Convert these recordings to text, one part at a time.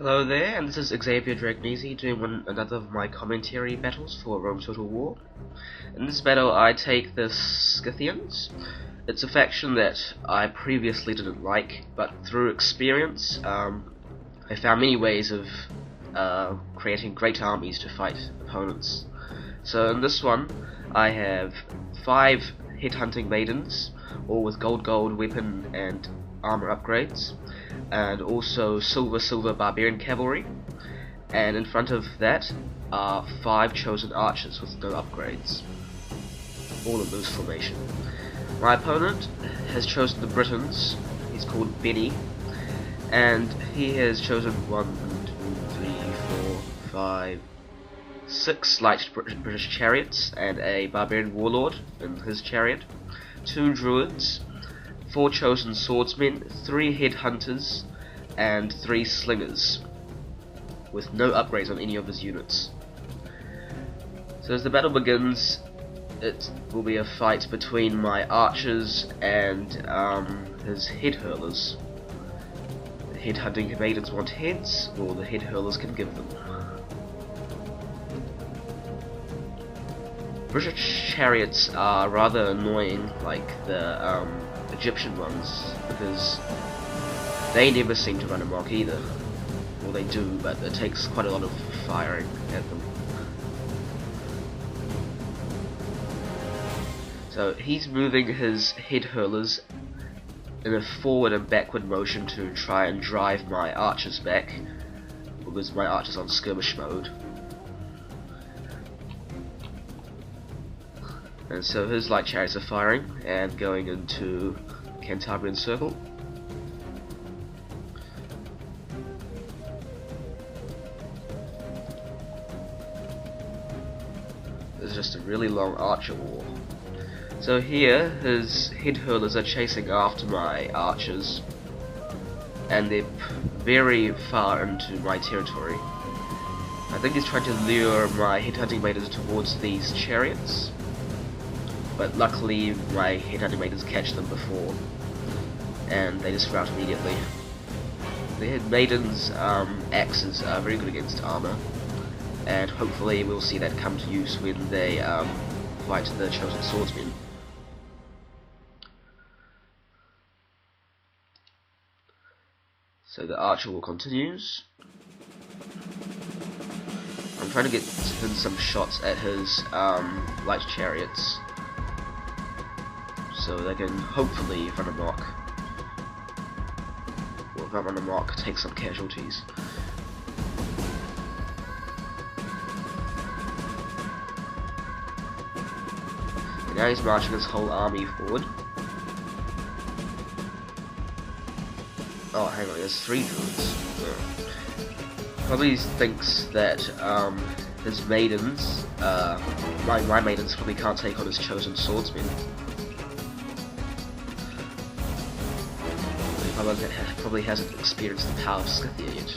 Hello there, and this is Xavier Dragnesi doing another of my commentary battles for Rome Total War. In this battle I take the Scythians. It's a faction that I previously didn't like, but through experience I found many ways of creating great armies to fight opponents. So in this one I have 5 headhunting maidens, all with gold weapon and armor upgrades, and also silver barbarian cavalry, and in front of that are 5 chosen archers with no upgrades, all in loose formation. My opponent has chosen the Britons. He's called Benny, and he has chosen 6 light British chariots and a barbarian warlord in his chariot, 2 druids, 4 chosen swordsmen, 3 headhunters, and 3 slingers, with no upgrades on any of his units. So as the battle begins, it will be a fight between my archers and his head hurlers. The headhunting maidens want heads, or the head hurlers can give them. British chariots are rather annoying, like the Egyptian ones, because they never seem to run amok either. Well, they do, but it takes quite a lot of firing at them. So he's moving his head hurlers in a forward and backward motion to try and drive my archers back, because my archers on skirmish mode. And so his light chariots are firing and going into Cantabrian circle. This is just a really long archer war. So here his head hurlers are chasing after my archers, and they're very far into my territory. I think he's trying to lure my headhunting maidens towards these chariots, but luckily my headhunting maidens catch them before, and they just rout immediately. The head maidens' axes are very good against armor, and hopefully we'll see that come to use when they fight the chosen swordsmen. So the archer war continues. I'm trying to get in some shots at his light chariots, so they can hopefully run amok. Well, if not run amok, take some casualties. And now he's marching his whole army forward. Oh, hang on, there's 3 druids. Probably thinks that his maidens, my maidens probably can't take on his chosen swordsmen. He probably hasn't experienced the power of Scythia yet.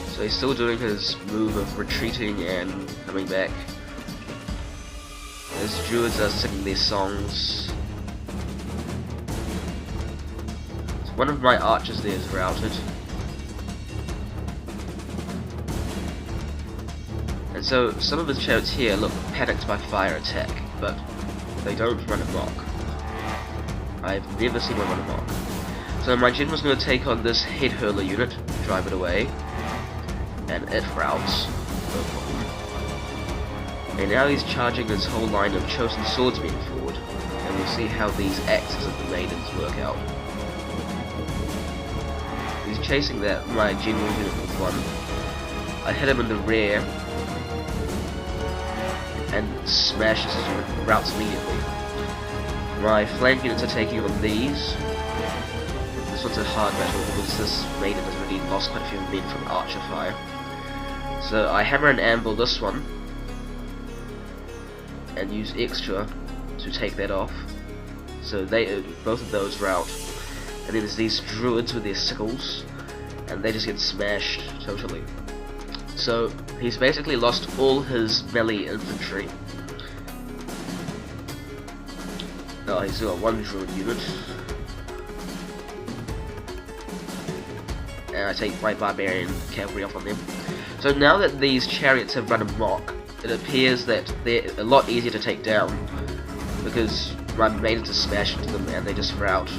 So he's still doing his move of retreating and coming back. His druids are singing their songs. One of my archers there is routed. And so some of his chariots here look panicked by fire attack, but they don't run amok. I've never seen one run amok. So my general's going to take on this head hurler unit, drive it away, and it routs. No problem. And now he's charging his whole line of chosen swordsmen forward, and we'll see how these axes of the maidens work out. He's chasing my general unit with one. I hit him in the rear and smashes his unit, routs immediately. My flank units are taking on these. This one's a hard battle because this maiden has already lost quite a few men from archer fire. So I hammer and anvil this one and use extra to take that off. So both of those rout. And then there's these druids with their sickles, and they just get smashed totally. So he's basically lost all his melee infantry. Oh, he's got 1 druid unit. and I take my barbarian cavalry off on them. So now that these chariots have run amok, it appears that they're a lot easier to take down, because my maidens are smashed into them and they just rout.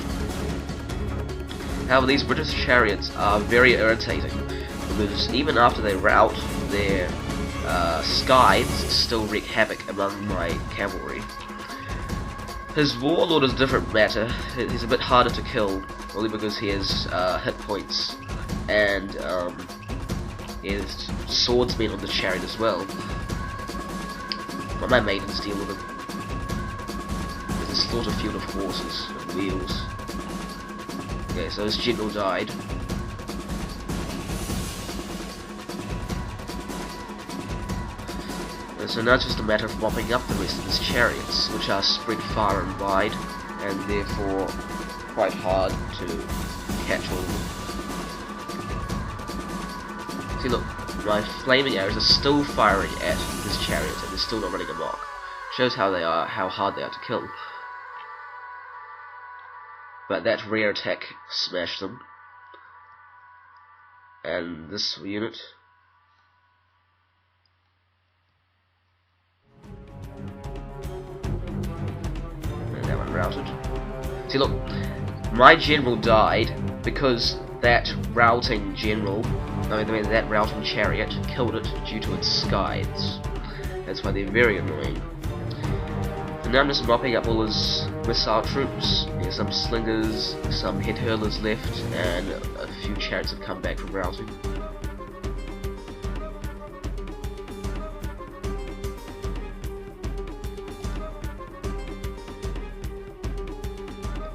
However, these British chariots are very irritating, because even after they rout, their scythes still wreak havoc among my cavalry. His warlord is a different matter. He's a bit harder to kill, only because he has hit points, and he has swordsmen on the chariot as well. But my maidens deal with him. There's a slaughter field of horses and wheels. Okay, so his general died. And so now it's just a matter of mopping up the rest of his chariots, which are spread far and wide, and therefore quite hard to catch all of them. See, look, my flaming arrows are still firing at his chariots, and they're still not running amok. Shows how hard they are to kill. But that rear attack smashed them. And this unit, and that one routed. See, look, my general died because that routing general, that routing chariot killed it due to its scythes. That's why they're very annoying. And now I'm just mopping up all his missile troops. There's some slingers, some head hurlers left, and a few chariots have come back from routing.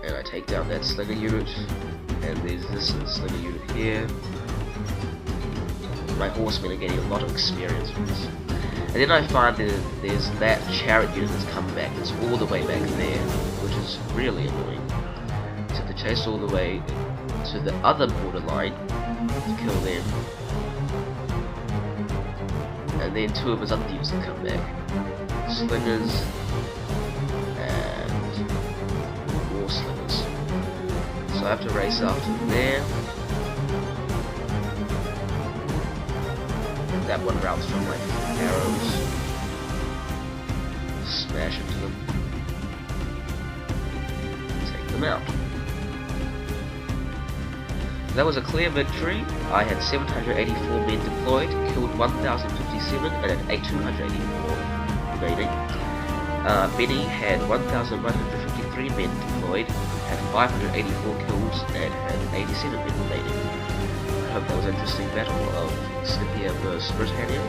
And I take down that slinger unit, and there's this slinger unit here. My horsemen are getting a lot of experience from this. And then I find that there's that chariot unit that's come back, that's all the way back there, which is really annoying. So they chase all the way to the other borderline to kill them. And then two of his other units have come back. Slingers and more slingers. So I have to race after them there. That one routes from my arrows. Smash into them. Take them out. That was a clear victory. I had 784 men deployed, killed 1,057 and had 284 remaining. Benny had 1,153 men deployed, had 584 kills and had 87 men remaining. I hope that was an interesting battle of Scythia versus Britannia.